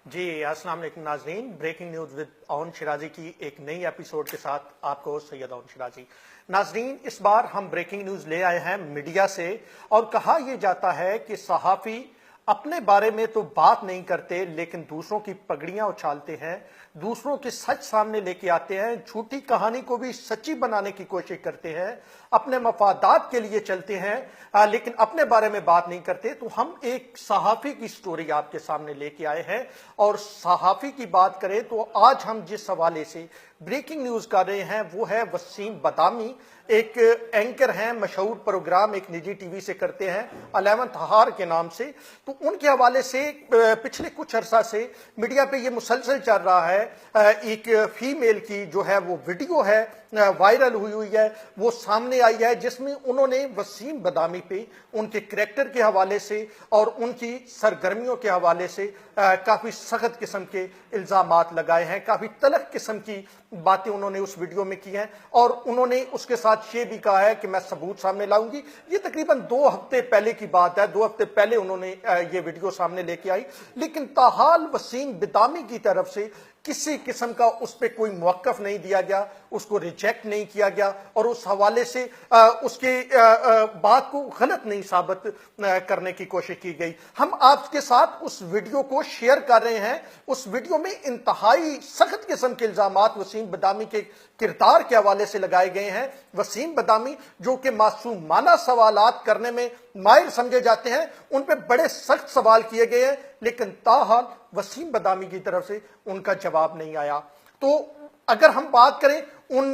जी अस्सलाम वालेकुम नाजरीन, breaking news with Aun Shirazi की एक नई एपिसोड के साथ आपको सैयद ओन शिराजी। नाजरीन, इस बार हम ब्रेकिंग न्यूज ले आए हैं मीडिया से और कहा यह जाता है कि सहाफी अपने बारे में तो बात नहीं करते लेकिन दूसरों की पगड़ियां उछालते हैं, दूसरों के सच सामने लेके आते हैं, झूठी कहानी को भी सच्ची बनाने की कोशिश करते हैं, अपने मफादात के लिए चलते हैं लेकिन अपने बारे में बात नहीं करते। तो हम एक सहाफी की स्टोरी आपके सामने लेके आए हैं और सहाफी की बात करें तो आज हम जिस हवाले से ब्रेकिंग न्यूज कर रहे हैं वो है वसीम बदामी। एक एंकर हैं, मशहूर प्रोग्राम एक निजी टीवी से करते हैं 11th हार के नाम से। तो उनके हवाले से पिछले कुछ अरसा से मीडिया पे ये मुसलसल चल रहा है, एक फीमेल की जो है वो वीडियो है वायरल हुई है, वो सामने आई है जिसमें उन्होंने वसीम बदामी पे उनके करैक्टर के हवाले से और उनकी सरगर्मियों के हवाले से काफी सख्त किस्म के इल्जामात लगाए हैं, काफी तलख किस्म की बातें उन्होंने उस वीडियो में की हैं और उन्होंने उसके साथ ये भी कहा है कि मैं सबूत सामने लाऊंगी। ये तकरीबन 2 हफ्ते पहले की बात है, 2 हफ्ते पहले उन्होंने ये वीडियो सामने लेके आई, लेकिन ताहाल वसीम बदामी की तरफ से किसी किस्म का उस पर कोई मौक़िफ़ नहीं दिया गया, उसको रिजेक्ट नहीं किया गया और उस हवाले से उसके बात को गलत नहीं साबित करने की कोशिश की गई। हम आपके साथ उस वीडियो को शेयर कर रहे हैं। उस वीडियो में इंतहाई सख्त किस्म के इल्जामात वसीम बदामी के किरदार के हवाले से लगाए गए हैं। वसीम बदामी जो कि मासूमाना सवालात करने में माहिर समझे जाते हैं, उन पे बड़े सख्त सवाल किए गए हैं लेकिन ताहाल वसीम बदामी की तरफ से उनका जवाब नहीं आया। तो अगर हम बात करें उन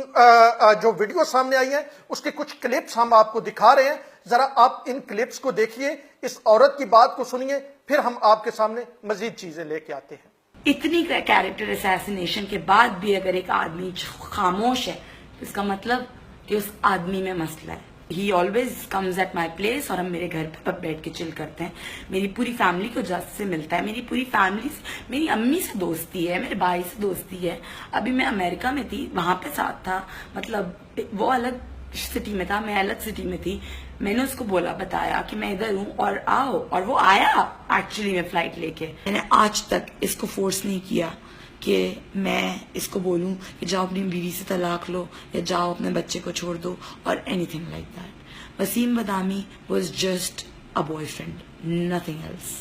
जो वीडियो सामने आई है उसके कुछ क्लिप्स हम आपको दिखा रहे हैं, जरा आप इन क्लिप्स को देखिए, इस औरत की बात को सुनिए, फिर हम आपके सामने मजीद चीजें लेके आते हैं। इतनी कैरेक्टर असैसिनेशन के बाद भी अगर एक आदमी खामोश है तो इसका मतलब कि उस आदमी में मसला है। He always comes at my place और हम मेरे घर पे बैठ के चिल करते हैं। मेरी पूरी फैमिली को जस्ट से मिलता है, मेरी पूरी फैमिली से, मेरी अम्मी से दोस्ती है, मेरे भाई से दोस्ती है। अभी मैं अमेरिका में थी, वहां पे साथ था, मतलब वो अलग सिटी में था, मैं अलग सिटी में थी। मैंने उसको बोला, बताया कि मैं इधर हूँ और आओ, और वो आया एक्चुअली में फ्लाइट लेके। मैंने आज तक इसको फोर्स नहीं किया कि मैं इसको बोलूं कि जाओ अपनी बीवी से तलाक लो या जाओ अपने बच्चे को छोड़ दो और anything like that. Waseem Badami was just a boyfriend, nothing else,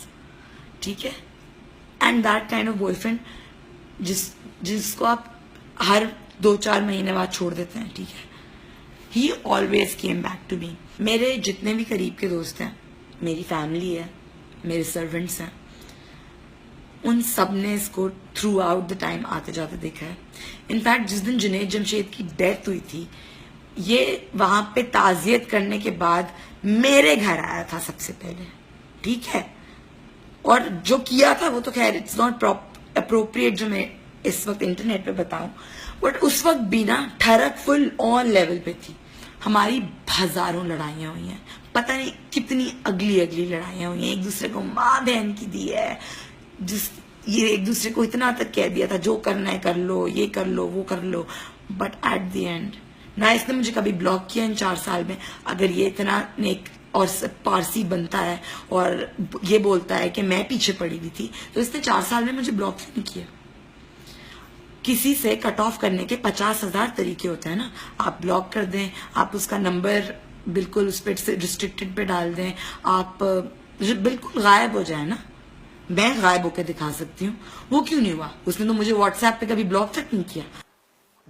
ठीक है। And that kind of boyfriend जिसको आप हर 2-4 महीने बाद छोड़ देते हैं, ठीक है। He always came back to me. मेरे जितने भी करीब के दोस्त हैं, मेरी फैमिली है, मेरे सर्वेंट्स हैं, उन सब ने इसको थ्रू आउट द टाइम आते जाते देखा है। इनफैक्ट जिस दिन जुनैद जमशेद की डेथ हुई थी, ये वहां पे ताजियत करने के बाद मेरे घर आया था सबसे पहले, ठीक है। और जो किया था वो तो खैर इट्स नॉट अप्रोप्रिएट जो मैं इस वक्त इंटरनेट पे बताऊं, बट उस वक्त भी ना ठरक फुल ऑन लेवल पे थी। हमारी हजारों लड़ाइयां हुई हैं, पता नहीं कितनी अगली अगली लड़ाइयां हुई हैं, एक दूसरे को माँ बहन की दी है, ये एक दूसरे को इतना तक कह दिया था जो करना है कर लो, ये कर लो, वो कर लो। बट एट द एंड ना इसने मुझे कभी ब्लॉक किया इन 4 साल में। अगर ये इतना नेक और पारसी बनता है और ये बोलता है कि मैं पीछे पड़ी हुई थी, तो इसने 4 साल में मुझे ब्लॉक क्यों नहीं किया। किसी से कट ऑफ करने के 50,000 तरीके होते हैं ना। आप ब्लॉक कर दें, आप उसका नंबर बिल्कुल उस पर रिस्ट्रिक्टेड पे डाल दें, आप बिल्कुल गायब हो जाए ना। मैं गायब होकर दिखा सकती हूँ, वो क्यों नहीं हुआ? उसने तो मुझे व्हाट्सएप पे कभी ब्लॉक तक नहीं किया।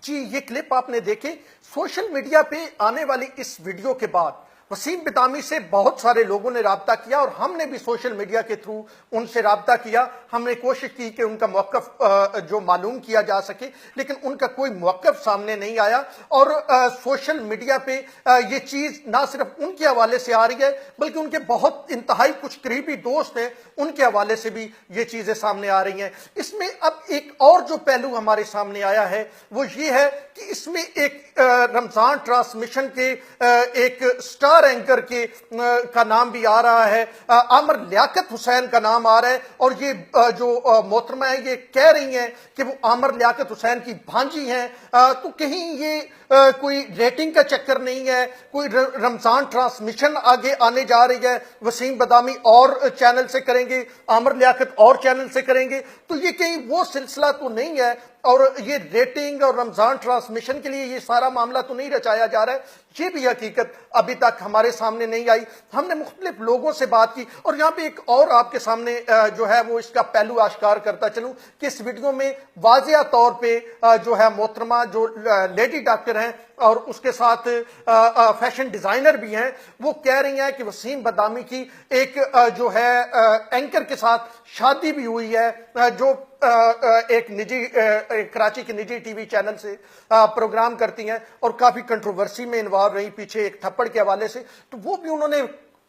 जी, ये क्लिप आपने देखे। सोशल मीडिया पे आने वाली इस वीडियो के बाद वसीम बदामी से बहुत सारे लोगों ने राब्ता किया और हमने भी सोशल मीडिया के थ्रू उनसे राब्ता किया। हमने कोशिश की कि उनका मौक़िफ़ जो मालूम किया जा सके, लेकिन उनका कोई मौक़िफ़ सामने नहीं आया। और सोशल मीडिया पे ये चीज़ ना सिर्फ उनके हवाले से आ रही है बल्कि उनके बहुत इंतहाई कुछ करीबी दोस्त हैं, उनके हवाले से भी ये चीज़ें सामने आ रही हैं। इसमें अब एक और जो पहलू हमारे सामने आया है वो ये है कि इसमें एक रमज़ान ट्रांसमिशन के एक स्टार اسٹار اینکر کا نام بھی آ رہا ہے, عامر لیاقت حسین کا نام آ رہا ہے, اور یہ جو محترمہ ہیں یہ کہہ رہی ہیں کہ وہ عامر لیاقت حسین کی بھانجی ہیں. تو کہیں یہ کوئی ریٹنگ کا چکر نہیں ہے, کوئی رمضان ٹرانسمیشن آگے آنے جا رہی ہے, وسیم بدامی اور چینل سے کریں گے, عامر لیاقت اور چینل سے کریں گے, تو یہ کہیں وہ سلسلہ تو نہیں ہے, اور یہ ریٹنگ اور رمضان ٹرانسمیشن کے لیے یہ سارا معاملہ تو نہیں رچایا جا رہا ہے. یہ بھی حقیقت ابھی تک ہمارے سامنے نہیں آئی. ہم نے مختلف لوگوں سے بات کی, اور یہاں پہ ایک اور آپ کے سامنے جو ہے وہ اس کا پہلو آشکار کرتا چلوں کہ اس ویڈیو میں واضح طور پہ جو ہے محترمہ جو لیڈی ڈاکٹر ہیں اور اس کے ساتھ فیشن ڈیزائنر بھی ہیں, وہ کہہ رہی ہیں کہ وسیم بدامی کی ایک جو ہے اینکر کے ساتھ شادی بھی ہوئی ہے, جو ایک نجی کراچی کے نجی ٹی وی چینل سے پروگرام کرتی ہیں اور کافی کنٹروورسی میں انوالو رہی پیچھے ایک تھپڑ کے حوالے سے. تو وہ بھی انہوں نے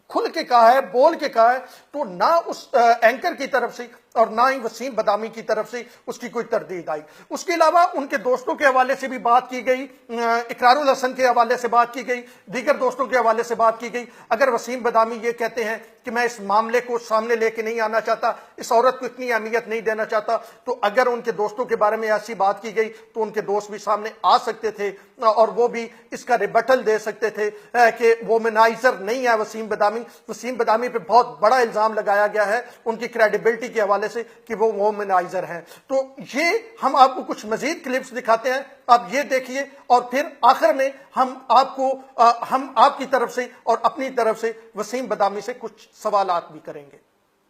کھل کے کہا ہے, بول کے کہا ہے, تو نہ اس اینکر کی طرف سے اور نہ ہی وسیم بدامی کی طرف سے اس کی کوئی تردید آئی. اس کے علاوہ ان کے دوستوں کے حوالے سے بھی بات کی گئی, اقرار الحسن کے حوالے سے بات کی گئی, دیگر دوستوں کے حوالے سے بات کی گئی. اگر وسیم بدامی یہ کہتے ہیں کہ میں اس معاملے کو سامنے لے کے نہیں آنا چاہتا, اس عورت کو اتنی اہمیت نہیں دینا چاہتا, تو اگر ان کے دوستوں کے بارے میں ایسی بات کی گئی تو ان کے دوست بھی سامنے آ سکتے تھے اور وہ بھی اس کا ریبٹل دے سکتے تھے کہ وومنائزر نہیں ہے وسیم بدامی. وسیم بدامی پہ بہت بڑا الزام لگایا گیا ہے ان کی کریڈیبلٹی کے حوالے سے کہ وہ وومنائزر ہیں. تو یہ ہم آپ کو کچھ مزید کلپس دکھاتے ہیں, آپ یہ دیکھیے, اور پھر آخر میں ہم آپ کی طرف سے اور اپنی طرف سے وسیم بدامی سے کچھ سوالات بھی کریں گے.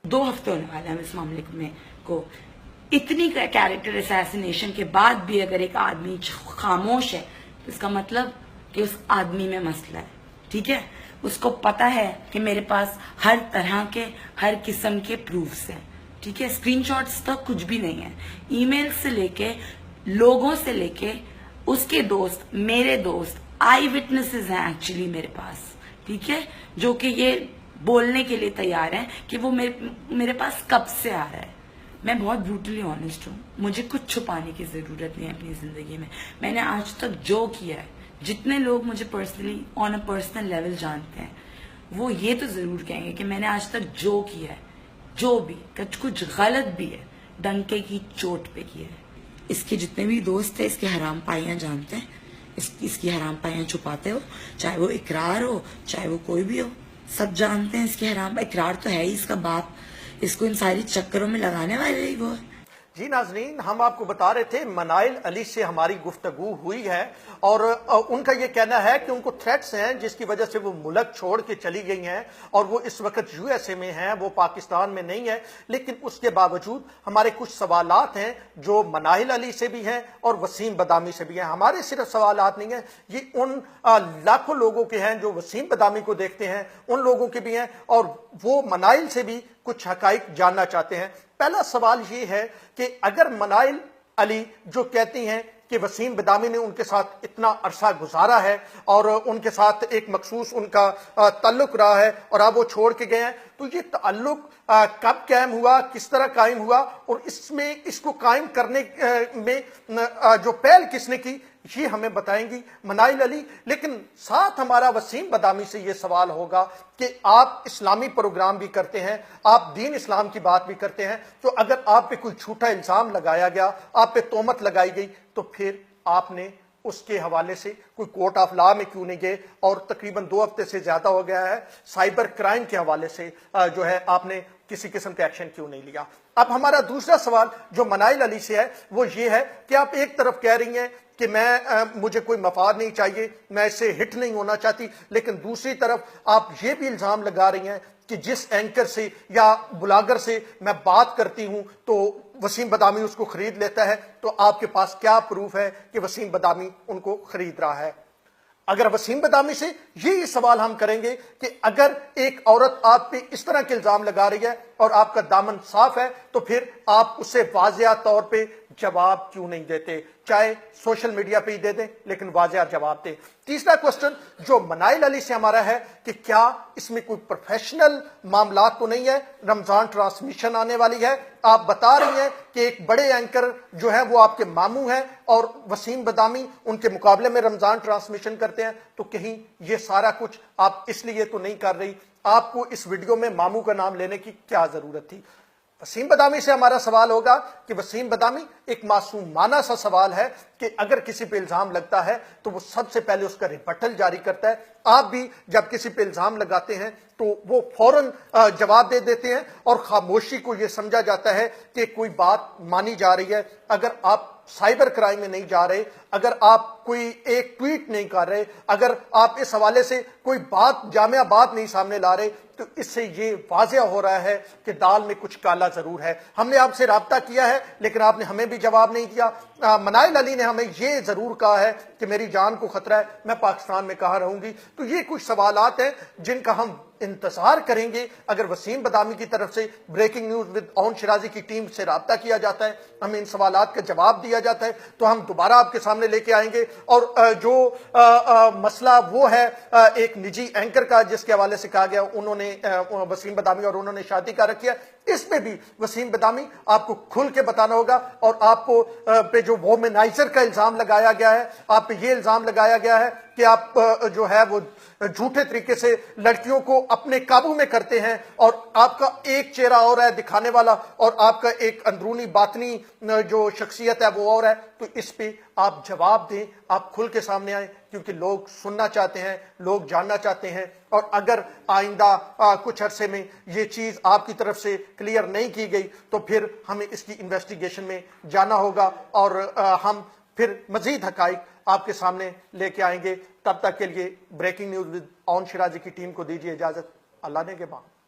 2 ہفتے ہونے والے ہیں اس معاملے میں کو. اتنی کیریکٹر اسیسینیشن کے بعد بھی اگر ایک آدمی خاموش ہے تو اس کا مطلب کہ اس آدمی میں مسئلہ ہے. ٹھیک ہے, اس کو پتا ہے کہ میرے پاس ہر طرح کے ہر قسم کے پروفز ہیں. ٹھیک ہے, اسکرین شاٹس تک کچھ بھی نہیں ہے, ای میل سے لے کے لوگوں سے لے کے اس کے دوست, میرے دوست, آئی وٹنسز ہیں ایکچولی میرے پاس. ٹھیک ہے, جو کہ یہ بولنے کے لیے تیار ہیں کہ وہ میرے پاس کب سے آ رہا ہے. میں بہت بروٹلی آنےسٹ ہوں, مجھے کچھ چھپانے کی ضرورت نہیں ہے اپنی زندگی میں. میں نے آج تک جو کیا ہے, جتنے لوگ مجھے personally on a personal level جانتے ہیں وہ یہ تو ضرور کہیں گے کہ میں نے آج تک جو کیا ہے, جو بھی کچھ غلط بھی ہے, ڈنکے کی چوٹ پہ کیا ہے. اس کے جتنے بھی دوست ہیں اس کے حرام پائیاں جانتے ہیں, اس کی حرام پائیاں چھپاتے ہو, چاہے وہ اقرار ہو چاہے وہ کوئی بھی ہو, سب جانتے ہیں اس کے حرام. اقرار تو ہے ہی اس کا باپ, اس کو ان ساری چکروں میں لگانے والے ہی وہ ہے. جی ناظرین, ہم آپ کو بتا رہے تھے منائل علی سے ہماری گفتگو ہوئی ہے, اور ان کا یہ کہنا ہے کہ ان کو تھریٹس ہیں جس کی وجہ سے وہ ملک چھوڑ کے چلی گئی ہیں, اور وہ اس وقت یو ایس اے میں ہیں, وہ پاکستان میں نہیں ہے. لیکن اس کے باوجود ہمارے کچھ سوالات ہیں جو منائل علی سے بھی ہیں اور وسیم بدامی سے بھی ہیں. ہمارے صرف سوالات نہیں ہیں, یہ ان لاکھوں لوگوں کے ہیں جو وسیم بدامی کو دیکھتے ہیں, ان لوگوں کے بھی ہیں, اور وہ منائل سے بھی کچھ حقائق جاننا چاہتے ہیں. پہلا سوال یہ ہے کہ اگر منائل علی جو کہتی ہیں کہ وسیم بدامی نے ان کے ساتھ اتنا عرصہ گزارا ہے اور ان کے ساتھ ایک مخصوص ان کا تعلق رہا ہے اور اب وہ چھوڑ کے گئے ہیں, تو یہ تعلق کب قائم ہوا, کس طرح قائم ہوا, اور اس کو قائم کرنے میں جو پہل کس نے کی, یہ ہمیں بتائیں گی منائل علی. لیکن ساتھ ہمارا وسیم بدامی سے یہ سوال ہوگا کہ آپ اسلامی پروگرام بھی کرتے ہیں, آپ دین اسلام کی بات بھی کرتے ہیں, تو اگر آپ پہ کوئی جھوٹا الزام لگایا گیا, آپ پہ تہمت لگائی گئی, تو پھر آپ نے اس کے حوالے سے کوئی کورٹ آف لا میں کیوں نہیں گئے, اور تقریباً 2 ہفتے سے زیادہ ہو گیا ہے سائبر کرائم کے حوالے سے جو ہے آپ نے کسی قسم کا ایکشن کیوں نہیں لیا. اب ہمارا دوسرا سوال جو منائل علی سے ہے وہ یہ ہے کہ آپ ایک طرف کہہ رہی ہیں کہ مجھے کوئی مفاد نہیں چاہیے, میں اس سے ہٹ نہیں ہونا چاہتی, لیکن دوسری طرف آپ یہ بھی الزام لگا رہی ہیں کہ جس اینکر سے یا بلاگر سے میں بات کرتی ہوں تو وسیم بدامی اس کو خرید لیتا ہے, تو آپ کے پاس کیا پروف ہے کہ وسیم بدامی ان کو خرید رہا ہے. اگر وسیم بدامی سے یہی سوال ہم کریں گے کہ اگر ایک عورت آپ پہ اس طرح کے الزام لگا رہی ہے اور آپ کا دامن صاف ہے, تو پھر آپ اسے واضح طور پہ جواب کیوں نہیں دیتے, چاہے سوشل میڈیا پہ ہی دے دیں لیکن واضح جواب دیں. تیسرا کوسچن جو منائل علی سے ہمارا ہے کہ کیا اس میں کوئی پروفیشنل معاملات تو نہیں ہے, رمضان ٹرانسمیشن آنے والی ہے, آپ بتا رہی ہیں کہ ایک بڑے اینکر جو ہے وہ آپ کے ماموں ہیں اور وسیم بدامی ان کے مقابلے میں رمضان ٹرانسمیشن کرتے ہیں, तो कहीं ये सारा कुछ आप इसलिए तो नहीं कर रही, आपको इस वीडियो में मामू का नाम लेने की क्या जरूरत थी? वसीम बदामी से हमारा सवाल होगा कि वसीम बदामी, एक मासूमाना सा सवाल है कि अगर किसी पे इल्जाम लगता है तो वो सबसे पहले उसका रिबटल जारी करता है। आप भी जब किसी पे इल्जाम लगाते हैं तो वो फौरन जवाब दे देते हैं और खामोशी को ये समझा जाता है कि कोई बात मानी जा रही है। अगर आप साइबर क्राइम में नहीं जा रहे, अगर आप कोई एक ट्वीट नहीं कर रहे, अगर आप इस हवाले से कोई बात जामिया बात नहीं सामने ला रहे, तो इससे ये वाज़ेह हो रहा है कि दाल में कुछ काला जरूर है। हमने आपसे राब्ता किया है लेकिन आपने हमें भी जवाब नहीं दिया। मनाइल अली ने हमें ये जरूर कहा है कि मेरी जान को खतरा है, मैं पाकिस्तान में कहाँ रहूंगी। तो ये कुछ सवालात हैं जिनका हम इंतजार करेंगे। अगर वसीम बदामी की तरफ से breaking news with Aun Shirazi की टीम से राब्ता किया जाता है, हमें इन सवालात का जवाब दिया जाता है, तो हम दोबारा आपके सामने लेके आएंगे। और जो मसला वो है एक निजी एंकर का, जिसके हवाले से कहा गया उन्होंने वसीम बदामी और उन्होंने शादी का रखी है, इस पे भी वसीम बदामी आपको खुल के बताना होगा। और आपको पे जो वोमेनाइजर का इल्जाम लगाया गया है, आप पे ये इल्जाम लगाया गया है कि आप जो है वो झूठे तरीके से लड़कियों को अपने काबू में करते हैं, और आपका एक चेहरा और है दिखाने वाला और आपका एक अंदरूनी बातनी जो शख्सियत है वो और है। तो इस पे आप जवाब दें, आप खुल के सामने आए, क्योंकि लोग सुनना चाहते हैं, लोग जानना चाहते हैं। और अगर आइंदा कुछ अरसे में ये चीज आपकी तरफ से क्लियर नहीं की गई तो फिर हमें इसकी इन्वेस्टिगेशन में जाना होगा और हम फिर मजीद हकाइक आपके सामने लेके आएंगे। तब तक के लिए breaking news with Aun Shirazi की टीम को दीजिए इजाजत। अल्लाह ने के बाद।